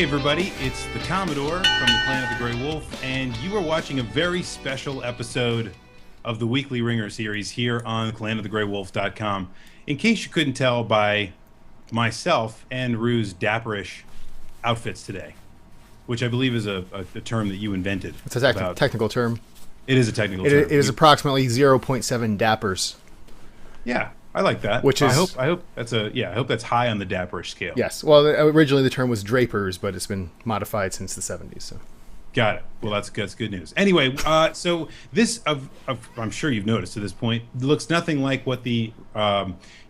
Hey everybody, it's the Commodore from the Clan of the Grey Wolf, and you are watching a very special episode of the weekly Wringer series here on clanofthegraywolf.com. In case you couldn't tell by myself and Rue's dapperish outfits today, which I believe is a term that you invented. It's a technical term. It is a technical term. It is approximately 0.7 dappers. Yeah, I like that. Which is, I hope that's high on the dapperish scale. Yes. Well, originally the term was drapers, but it's been modified since the 70s. So. Got it. Well, that's good news. Anyway, so this, I'm sure you've noticed to this point, looks nothing like what the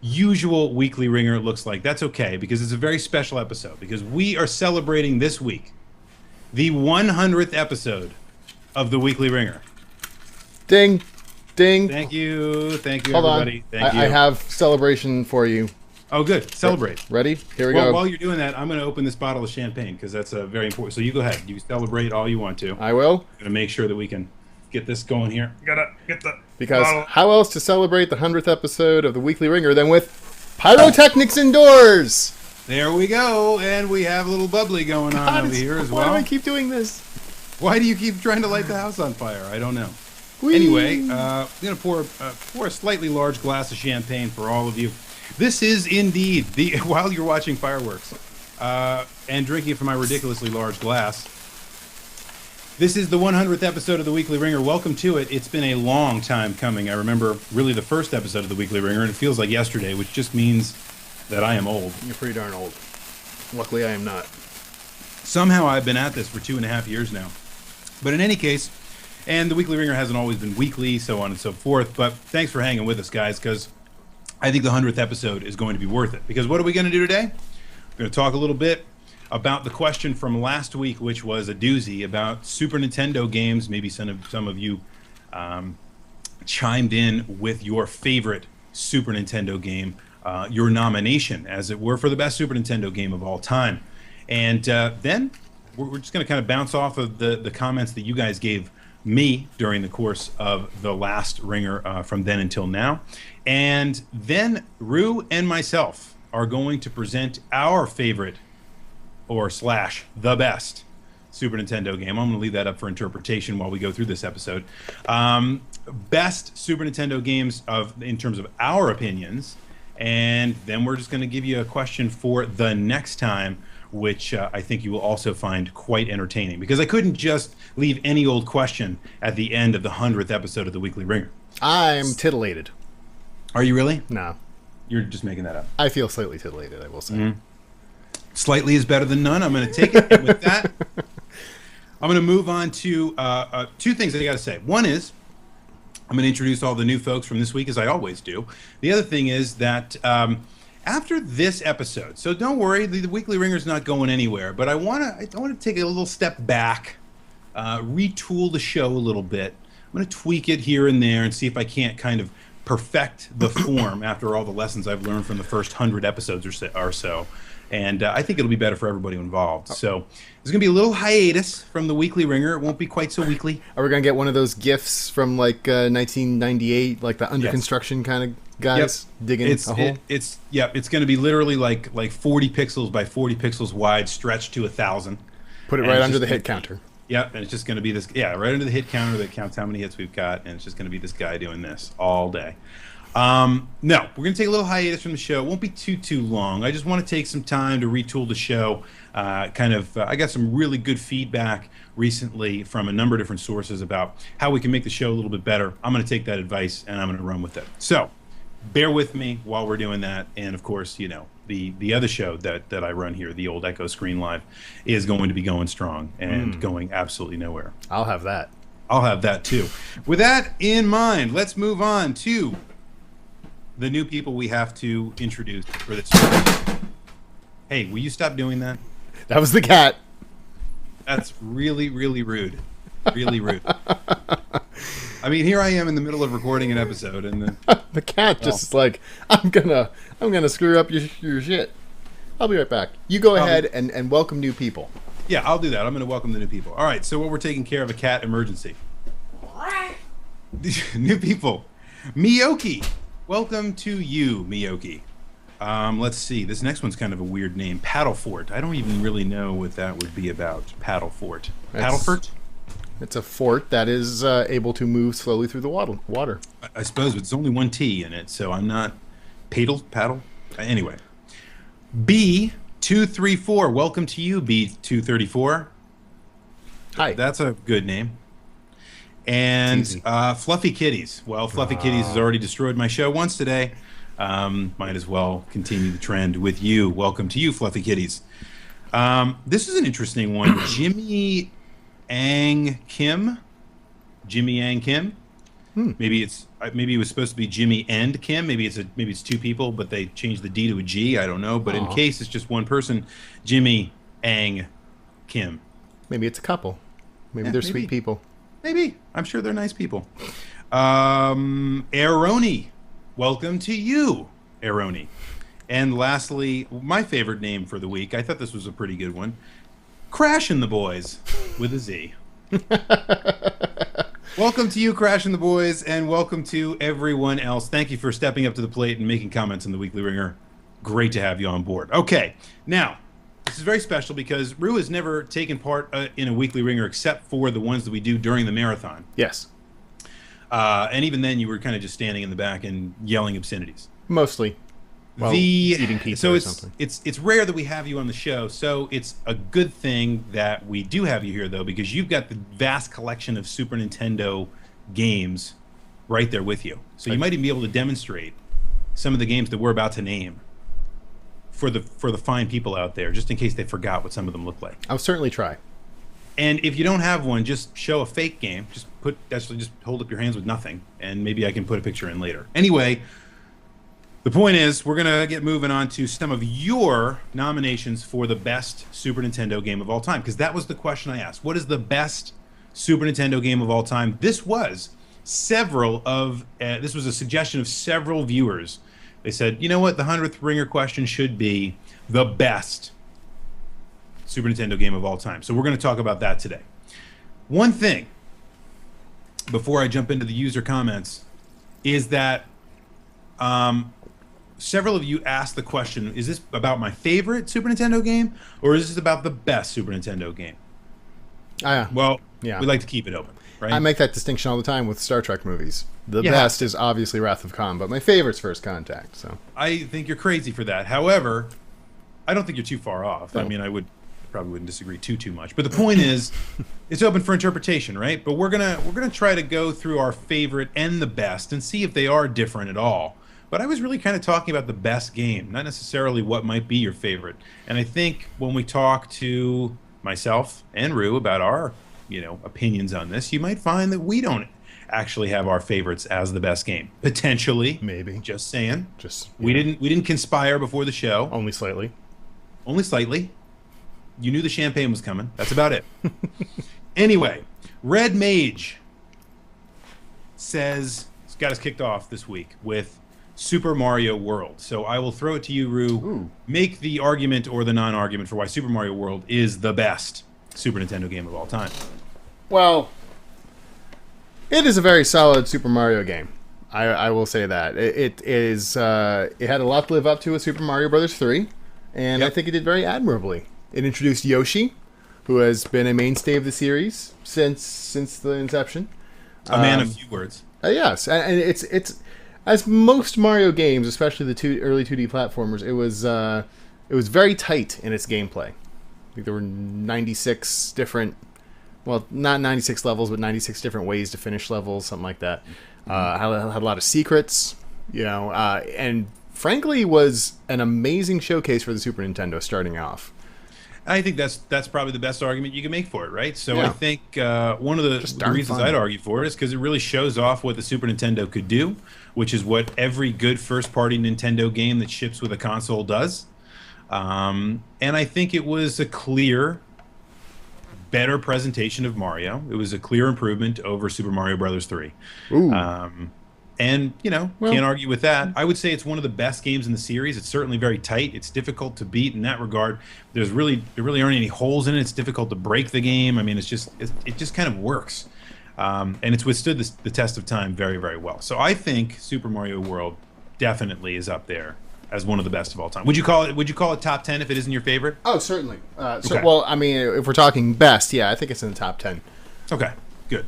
usual weekly Wringer looks like. That's okay, because it's a very special episode, because we are celebrating this week the 100th episode of the weekly Wringer. Ding. Ding. Thank you. Hold everybody. On. Thank you. I have celebration for you. Oh, good. Celebrate. Ready? Here we go. While you're doing that, I'm going to open this bottle of champagne because that's very important. So you go ahead. You celebrate all you want to. I will. I'm going to make sure that we can get this going here. Gotta get the Because bottle. How else to celebrate the 100th episode of the Weekly Wringer than with pyrotechnics indoors? There we go. And we have a little bubbly going on over here as well. Why do I keep doing this? Why do you keep trying to light the house on fire? I don't know. Whee! Anyway, I'm going to pour a slightly large glass of champagne for all of you. This is indeed, while you're watching fireworks and drinking from my ridiculously large glass, this is the 100th episode of the Weekly Wringer. Welcome to it. It's been a long time coming. I remember really the first episode of the Weekly Wringer, and it feels like yesterday, which just means that I am old. You're pretty darn old. Luckily, I am not. Somehow I've been at this for 2.5 years now. But in any case, and the Weekly Wringer hasn't always been weekly, so on and so forth, but thanks for hanging with us, guys, because I think the 100th episode is going to be worth it. Because what are we going to do today? We're going to talk a little bit about the question from last week, which was a doozy about Super Nintendo games. Maybe some of you chimed in with your favorite Super Nintendo game, your nomination, as it were, for the best Super Nintendo game of all time. And then we're just going to kind of bounce off of the comments that you guys gave me during the course of the last Wringer from then until now. And then Rue and myself are going to present our favorite or / the best Super Nintendo game. I'm going to leave that up for interpretation while we go through this episode. Best Super Nintendo games in terms of our opinions. And then we're just going to give you a question for the next time, which I think you will also find quite entertaining. Because I couldn't just leave any old question at the end of the 100th episode of the Weekly Wringer. I'm titillated. Are you really? No. You're just making that up. I feel slightly titillated, I will say. Mm-hmm. Slightly is better than none. I'm going to take it. And with that, I'm going to move on to two things I got to say. One is, I'm going to introduce all the new folks from this week, as I always do. The other thing is that after this episode, so don't worry, the Weekly Wringer's not going anywhere, but I want to take a little step back, retool the show a little bit. I'm going to tweak it here and there and see if I can't kind of perfect the form after all the lessons I've learned from the first 100 episodes or so. And I think it'll be better for everybody involved. So there's going to be a little hiatus from the Weekly Wringer. It won't be quite so weekly. Are we going to get one of those GIFs from like 1998, like the under construction kind of guys digging a hole? It's going to be literally like 40 pixels by 40 pixels wide, stretched to 1,000. Put it right under the hit counter. Yep, and it's just going to be this, right under the hit counter that counts how many hits we've got, and it's just going to be this guy doing this all day. No, we're going to take a little hiatus from the show. It won't be too long. I just want to take some time to retool the show. I got some really good feedback recently from a number of different sources about how we can make the show a little bit better. I'm going to take that advice, and I'm going to run with it. So bear with me while we're doing that. And, of course, the other show that I run here, the old Echo Screen Live, is going to be going strong and going absolutely nowhere. I'll have that. I'll have that, too. With that in mind, let's move on to the new people we have to introduce for this. Hey, will you stop doing that? That was the cat. That's really, really rude. Really rude. I mean, here I am in the middle of recording an episode, and the cat just is like, I'm gonna screw up your shit. I'll be right back. You go ahead and welcome new people. Yeah, I'll do that. I'm going to welcome the new people. All right, so we're taking care of a cat emergency. New people. Miyoki. Welcome to you, Miyoki. Let's see. This next one's kind of a weird name. Paddle Fort. I don't even really know what that would be about. Paddle Fort. Paddle Fort? It's a fort that is able to move slowly through the water. I suppose, but it's only one T in it, so I'm not... Paddle? Anyway. B234. Welcome to you, B234. Hi. That's a good name. And Fluffy Kitties. Well, Fluffy Kitties has already destroyed my show once today. Might as well continue the trend with you. Welcome to you, Fluffy Kitties. This is an interesting one. Jimmy Ang Kim. Maybe it was supposed to be Jimmy and Kim. Maybe it's two people, but they changed the D to a G. I don't know. But in case it's just one person, Jimmy Ang Kim. Maybe it's a couple. Maybe they're sweet people. Maybe. I'm sure they're nice people. Aroni. Welcome to you, Aroni. And lastly, my favorite name for the week. I thought this was a pretty good one. Crash and the Boys with a Z. Welcome to you, Crash and the Boys, and welcome to everyone else. Thank you for stepping up to the plate and making comments on the Weekly Ringer. Great to have you on board. Okay, now, this is very special because Rue has never taken part in a Weekly Ringer except for the ones that we do during the marathon. Yes. And even then, you were kind of just standing in the back and yelling obscenities. Mostly. Well, eating pizza or something. It's rare that we have you on the show, so it's a good thing that we do have you here, though, because you've got the vast collection of Super Nintendo games right there with you. So you might even be able to demonstrate some of the games that we're about to name for the fine people out there, just in case they forgot what some of them look like. I'll certainly try. And if you don't have one, just show a fake game. Just hold up your hands with nothing, and maybe I can put a picture in later. Anyway, the point is, we're gonna get moving on to some of your nominations for the best Super Nintendo game of all time, because that was the question I asked. What is the best Super Nintendo game of all time? This was this was a suggestion of several viewers. They said, you know what, the 100th Ringer question should be the best Super Nintendo game of all time. So we're going to talk about that today. One thing, before I jump into the user comments, is that several of you asked the question, is this about my favorite Super Nintendo game, or is this about the best Super Nintendo game? Well, we like to keep it open, right? I make that distinction all the time with Star Trek movies. The best is obviously Wrath of Khan, but my favorite's First Contact. So I think you're crazy for that. However, I don't think you're too far off. No. I mean, probably wouldn't disagree too much. But the point is, it's open for interpretation, right? But we're gonna try to go through our favorite and the best and see if they are different at all. But I was really kind of talking about the best game, not necessarily what might be your favorite. And I think when we talk to myself and Rue about our, opinions on this, you might find that we don't actually have our favorites as the best game. Potentially. Maybe. Just saying. We didn't conspire before the show. Only slightly. Only slightly. You knew the champagne was coming. That's about it. Anyway, Red Mage says he's got us kicked off this week with Super Mario World. So I will throw it to you, Rue. Ooh. Make the argument or the non-argument for why Super Mario World is the best Super Nintendo game of all time. Well, it is a very solid Super Mario game. I will say that. It had a lot to live up to with Super Mario Bros. 3, and I think it did very admirably. It introduced Yoshi, who has been a mainstay of the series since the inception. A man of few words. Yes, and it's as most Mario games, especially the early 2D platformers, it was very tight in its gameplay. I think there were 96 different, well, not 96 levels, but 96 different ways to finish levels, something like that. Had a lot of secrets, and frankly was an amazing showcase for the Super Nintendo starting off. I think that's probably the best argument you can make for it, right? So I think one of the reasons I'd argue for it is because it really shows off what the Super Nintendo could do, which is what every good first-party Nintendo game that ships with a console does. And I think it was a clear, better presentation of Mario. It was a clear improvement over Super Mario Bros. 3. Ooh. And, can't argue with that. I would say it's one of the best games in the series. It's certainly very tight. It's difficult to beat in that regard. There really aren't any holes in it. It's difficult to break the game. I mean, it just kind of works. And it's withstood the test of time very, very well. So I think Super Mario World definitely is up there as one of the best of all time. Would you call it top 10 if it isn't your favorite? Oh, certainly. Okay. Well, I mean, if we're talking best, yeah, I think it's in the top 10. Okay, good.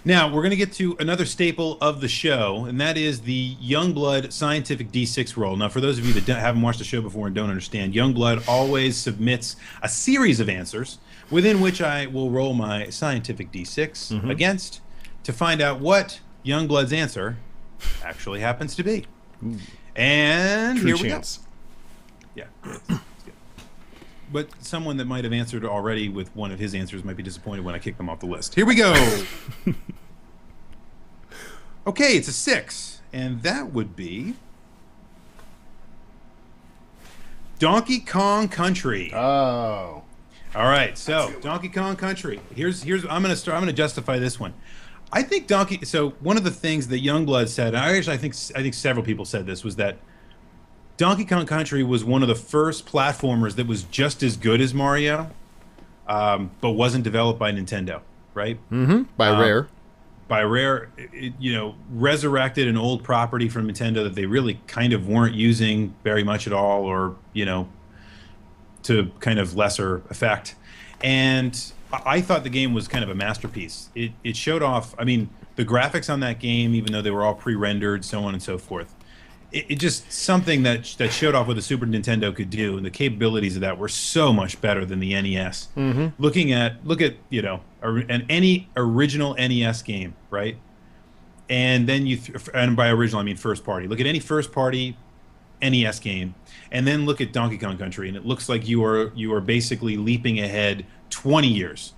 Now, we're going to get to another staple of the show, and that is the Youngblood Scientific D6 roll. Now, for those of you that haven't watched the show before and don't understand, Youngblood always submits a series of answers within which I will roll my Scientific D6 against to find out what Youngblood's answer actually happens to be. Ooh. And True here we chance. go. Yeah. It's good. But someone that might have answered already with one of his answers might be disappointed when I kick them off the list. Here we go. Okay, it's a 6, and that would be Donkey Kong Country. Oh. All right, so Donkey Kong Country. Here's I'm gonna justify this one. I think So one of the things that Youngblood said, and I think several people said this, was that Donkey Kong Country was one of the first platformers that was just as good as Mario, but wasn't developed by Nintendo, right? Mm-hmm. By Rare. By Rare, resurrected an old property from Nintendo that they really kind of weren't using very much at all, or to kind of lesser effect. And I thought the game was kind of a masterpiece. It showed off. I mean, the graphics on that game, even though they were all pre-rendered, so on and so forth. It just something that showed off what the Super Nintendo could do, and the capabilities of that were so much better than the NES. Mm-hmm. Look at any original NES game, right? And then and by original I mean first party. Look at any first party NES game, and then look at Donkey Kong Country, and it looks like you are basically leaping ahead 20 years.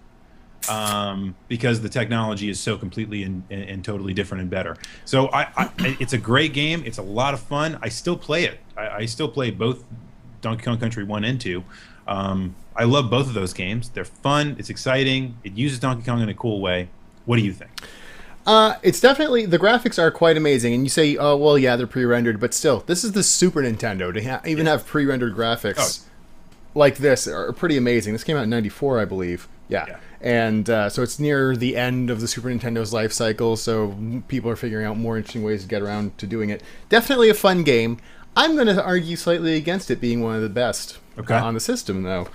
Because the technology is so completely and totally different and better. So it's a great game. It's a lot of fun. I still play it. I still play both Donkey Kong Country 1 and 2. I love both of those games. They're fun. It's exciting. It uses Donkey Kong in a cool way. What do you think? It's definitely, the graphics are quite amazing. And you say, oh, well, yeah, they're pre-rendered. But still, this is the Super Nintendo. To even have pre-rendered graphics like this are pretty amazing. This came out in 94, I believe. Yeah. And so it's near the end of the Super Nintendo's life cycle, so people are figuring out more interesting ways to get around to doing it. Definitely a fun game. I'm going to argue slightly against it being one of the best on the system, though.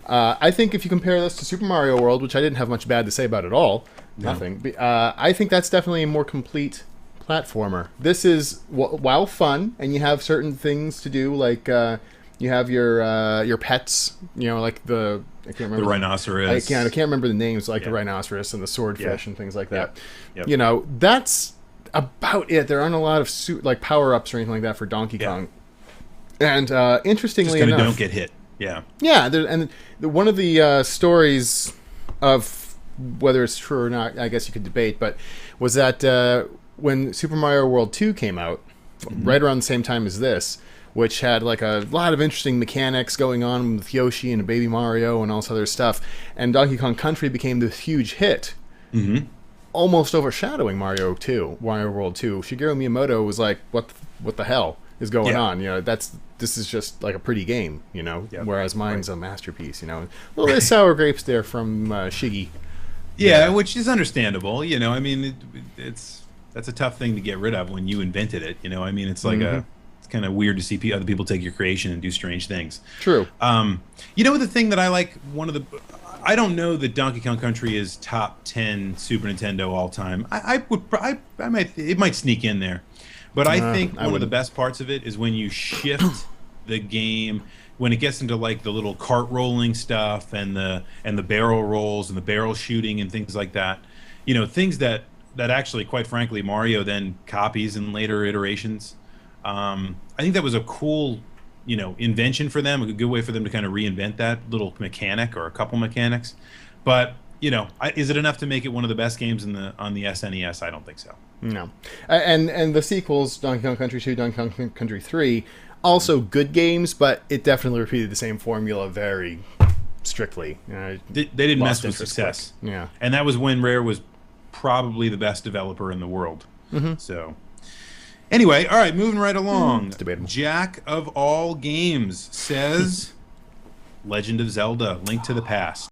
I think if you compare this to Super Mario World, which I didn't have much bad to say about at all, nothing, I think that's definitely a more complete platformer. This is, while fun, and you have certain things to do, like you have your pets, like I can't remember the rhinoceros. I can't remember the names, like the rhinoceros and the swordfish and things like that. Yep. That's about it. There aren't a lot of power-ups or anything like that for Donkey Kong. And interestingly enough, don't get hit. Yeah. Yeah, one of the stories of whether it's true or not, I guess you could debate, but was that when Super Mario World 2 came out, right around the same time as this, which had like a lot of interesting mechanics going on with Yoshi and Baby Mario and all this other stuff. And Donkey Kong Country became this huge hit, almost overshadowing Mario World 2. Shigeru Miyamoto was like, what the hell is going on? This is just like a pretty game, whereas mine's a masterpiece, A little bit of sour grapes there from Shiggy. Yeah, which is understandable. I mean, that's a tough thing to get rid of when you invented it. I mean, it's like it's kind of weird to see other people take your creation and do strange things. True. The thing that I like, I don't know that Donkey Kong Country is top 10 Super Nintendo all time. It might sneak in there, but I think one of the best parts of it is when you shift the game, when it gets into like the little cart rolling stuff and the barrel rolls and the barrel shooting and things like that. Things that actually, quite frankly, Mario then copies in later iterations. I think that was a cool, invention for them, a good way for them to kind of reinvent that little mechanic or a couple mechanics. But, is it enough to make it one of the best games on the SNES? I don't think so. No. And the sequels, Donkey Kong Country 2, Donkey Kong Country 3, also good games, but it definitely repeated the same formula very strictly. They didn't mess with success. Quick. Yeah. And that was when Rare was probably the best developer in the world. So... Anyway, all right, moving right along. It's debatable. Jack of all games says Legend of Zelda: Link to the Past.